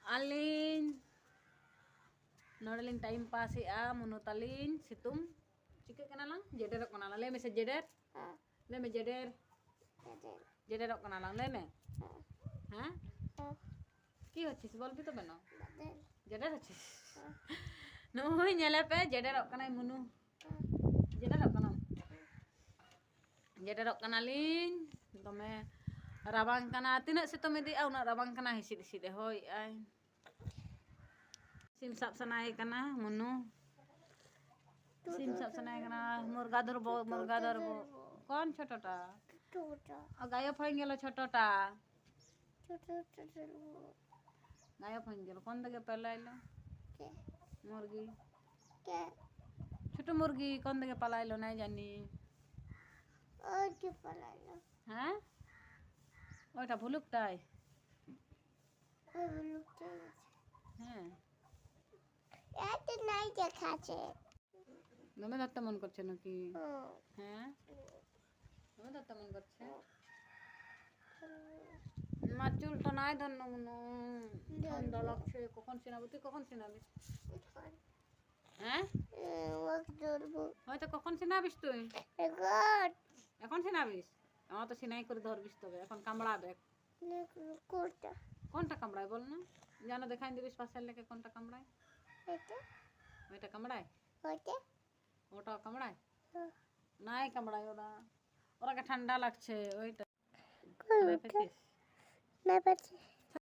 Alin Nodelin time pasi munutalin situm cike kenalang jeder kenalang le mese jeder le me jeder jeder kenalang le me হ্যাঁ কি হচ্ছিস বলবি তো কেন জেডার হচ্ছিস নই nyelepe jederok kanay munu jederok kana jederok kanalin dome rabang kana tinak situ medi au nak rabang kana hisit de hoy ay sim sap sanai kana munu sim sap sanai kana মুরগা ধরবো কোন ছোটটা গায়ব হয়ে গেল ছোটটা গায়ব হয়ে গেল কোন দিকে পালাইলো মুরগি ছোট মুরগি কোন দিকে পালাইলো নাই জানি হ্যাঁ ওইটা ভুলুকটাই হ্যাঁ দমে ধরতে মন করছে নাকি হ্যাঁ দমে ধরতে মন করছে আমার চুলটা নাই ধন্য মনে ঠান্ডা লাগছে কখন শোনাবি তুই কখন শোনাবি হ্যাঁ হয়তো কখন শোনাবিস তুই এখন শোনাবিস আমার তো সিনাই করে ধরবিস তবে এখন কামড়াবে কোনটা কামড়ায় বল না জানো দেখাই দিবিস পাশের লেগে কোনটা কামড়ায় ওইটা কামড়ায় ওটা কামড়ায় নাই কামড়ায় ওরাকে ঠান্ডা লাগছে ওইটা